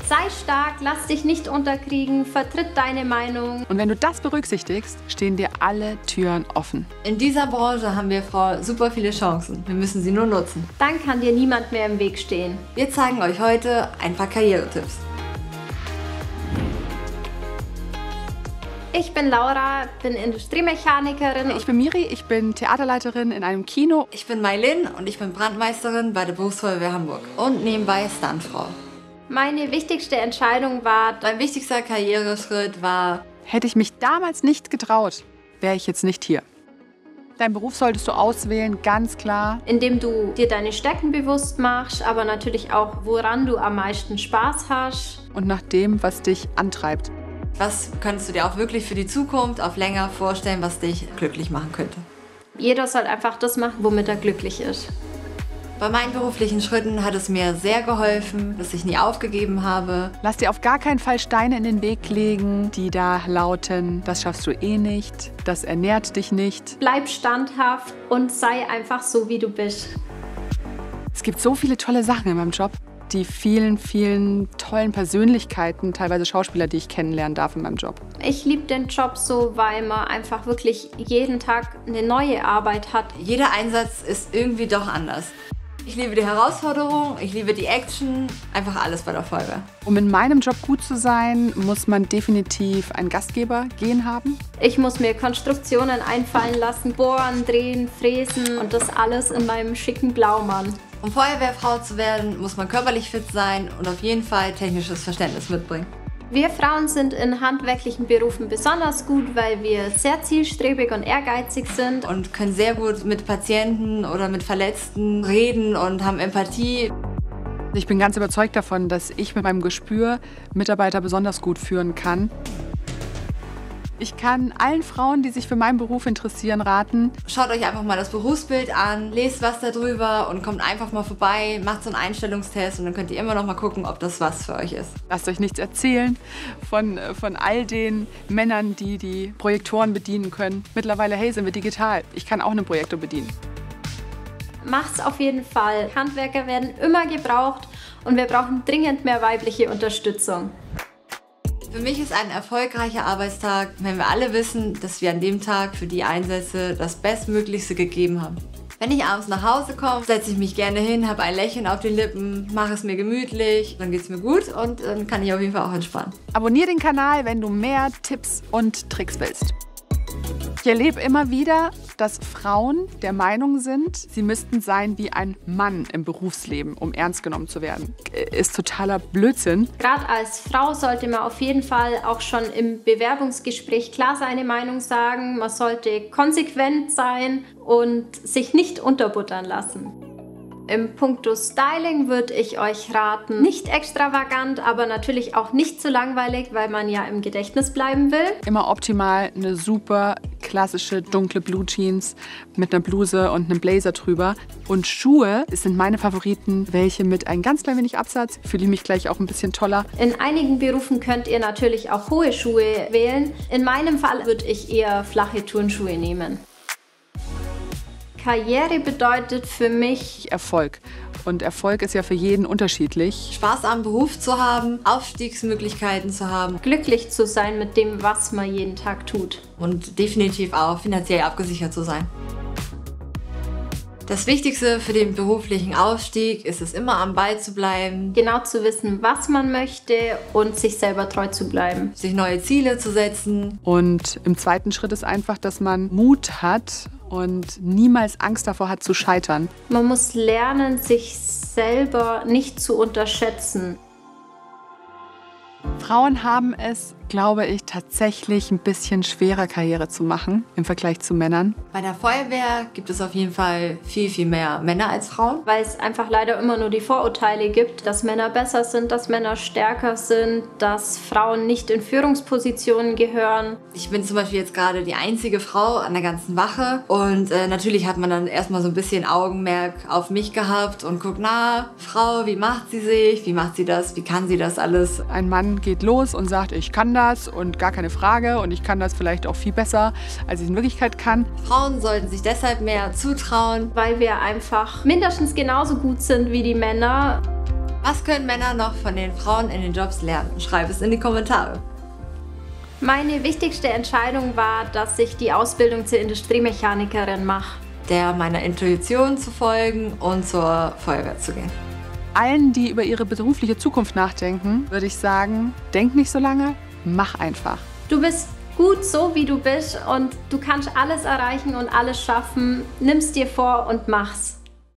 Sei stark, lass dich nicht unterkriegen, vertritt deine Meinung. Und wenn du das berücksichtigst, stehen dir alle Türen offen. In dieser Branche haben wir Frauen super viele Chancen. Wir müssen sie nur nutzen. Dann kann dir niemand mehr im Weg stehen. Wir zeigen euch heute ein paar Karrieretipps. Ich bin Laura, bin Industriemechanikerin. Ich bin Miri, ich bin Theaterleiterin in einem Kino. Ich bin Maylin und ich bin Brandmeisterin bei der Berufsfeuerwehr Hamburg und nebenbei Stuntfrau. Meine wichtigste Entscheidung war, Mein wichtigster Karriereschritt war, Hätte ich mich damals nicht getraut, wäre ich jetzt nicht hier. Deinen Beruf solltest du auswählen, ganz klar. indem du dir deine Stärken bewusst machst, aber natürlich auch, woran du am meisten Spaß hast. Und nach dem, was dich antreibt. was könntest du dir auch wirklich für die Zukunft auf länger vorstellen, was dich glücklich machen könnte. Jeder soll einfach das machen, womit er glücklich ist. Bei meinen beruflichen Schritten hat es mir sehr geholfen, dass ich nie aufgegeben habe. Lass dir auf gar keinen Fall Steine in den Weg legen, die da lauten, das schaffst du eh nicht, das ernährt dich nicht. Bleib standhaft und sei einfach so, wie du bist. Es gibt so viele tolle Sachen in meinem Job. Die vielen, vielen tollen Persönlichkeiten, teilweise Schauspieler, die ich kennenlernen darf in meinem Job. Ich liebe den Job so, weil man einfach wirklich jeden Tag eine neue Arbeit hat. Jeder Einsatz ist irgendwie doch anders. Ich liebe die Herausforderung, ich liebe die Action, einfach alles bei der Feuerwehr. Um in meinem Job gut zu sein, muss man definitiv ein Gastgeber-Gen haben. Ich muss mir Konstruktionen einfallen lassen, bohren, drehen, fräsen und das alles in meinem schicken Blaumann. Um Feuerwehrfrau zu werden, muss man körperlich fit sein und auf jeden Fall technisches Verständnis mitbringen. Wir Frauen sind in handwerklichen Berufen besonders gut, weil wir sehr zielstrebig und ehrgeizig sind. Und können sehr gut mit Patienten oder mit Verletzten reden und haben Empathie. Ich bin ganz überzeugt davon, dass ich mit meinem Gespür Mitarbeiter besonders gut führen kann. Ich kann allen Frauen, die sich für meinen Beruf interessieren, raten: Schaut euch einfach mal das Berufsbild an, lest was darüber und kommt einfach mal vorbei, macht so einen Einstellungstest und dann könnt ihr immer noch mal gucken, ob das was für euch ist. Lasst euch nichts erzählen von all den Männern, die die Projektoren bedienen können. Mittlerweile, hey, sind wir digital. Ich kann auch einen Projektor bedienen. Macht's auf jeden Fall. Handwerker werden immer gebraucht und wir brauchen dringend mehr weibliche Unterstützung. Für mich ist ein erfolgreicher Arbeitstag, wenn wir alle wissen, dass wir an dem Tag für die Einsätze das Bestmöglichste gegeben haben. Wenn ich abends nach Hause komme, setze ich mich gerne hin, habe ein Lächeln auf den Lippen, mache es mir gemütlich, dann geht es mir gut und dann kann ich auf jeden Fall auch entspannen. Abonnier den Kanal, wenn du mehr Tipps und Tricks willst. Ich erlebe immer wieder, dass Frauen der Meinung sind, sie müssten sein wie ein Mann im Berufsleben, um ernst genommen zu werden. Ist totaler Blödsinn. Gerade als Frau sollte man auf jeden Fall auch schon im Bewerbungsgespräch klar seine Meinung sagen. Man sollte konsequent sein und sich nicht unterbuttern lassen. Im Punkto Styling würde ich euch raten, nicht extravagant, aber natürlich auch nicht zu langweilig, weil man ja im Gedächtnis bleiben will. Immer optimal eine super klassische dunkle Blue Jeans mit einer Bluse und einem Blazer drüber. Und Schuhe sind meine Favoriten, welche mit ein ganz klein wenig Absatz. Fühle ich mich gleich auch ein bisschen toller. In einigen Berufen könnt ihr natürlich auch hohe Schuhe wählen. In meinem Fall würde ich eher flache Turnschuhe nehmen. Karriere bedeutet für mich Erfolg. Und Erfolg ist ja für jeden unterschiedlich. Spaß am Beruf zu haben, Aufstiegsmöglichkeiten zu haben glücklich zu sein mit dem, was man jeden Tag tut. und definitiv auch finanziell abgesichert zu sein. Das Wichtigste für den beruflichen Aufstieg ist es immer am Ball zu bleiben, Genau zu wissen, was man möchte und sich selber treu zu bleiben. sich neue Ziele zu setzen. Und im zweiten Schritt ist einfach, dass man Mut hat und niemals Angst davor hat zu scheitern. Man muss lernen, sich selber nicht zu unterschätzen. Frauen haben es, glaube ich, tatsächlich ein bisschen schwerer, Karriere zu machen im Vergleich zu Männern. Bei der Feuerwehr gibt es auf jeden Fall viel, viel mehr Männer als Frauen. Weil es einfach leider immer nur die Vorurteile gibt, dass Männer besser sind, dass Männer stärker sind, dass Frauen nicht in Führungspositionen gehören. Ich bin zum Beispiel jetzt gerade die einzige Frau an der ganzen Wache und natürlich hat man dann erstmal so ein bisschen Augenmerk auf mich gehabt und guckt, na, Frau, wie macht sie sich, wie macht sie das, wie kann sie das alles? Ein Mann geht los und sagt, ich kann das und gar keine Frage und ich kann das vielleicht auch viel besser, als ich in Wirklichkeit kann. Frauen sollten sich deshalb mehr zutrauen. Weil wir einfach mindestens genauso gut sind wie die Männer. Was können Männer noch von den Frauen in den Jobs lernen? Schreib es in die Kommentare. Meine wichtigste Entscheidung war, dass ich die Ausbildung zur Industriemechanikerin mache. Meiner Intuition zu folgen und zur Feuerwehr zu gehen. Allen, die über ihre berufliche Zukunft nachdenken, würde ich sagen, denk nicht so lange, mach einfach. Du bist gut so, wie du bist und du kannst alles erreichen und alles schaffen. Nimm's dir vor und mach's.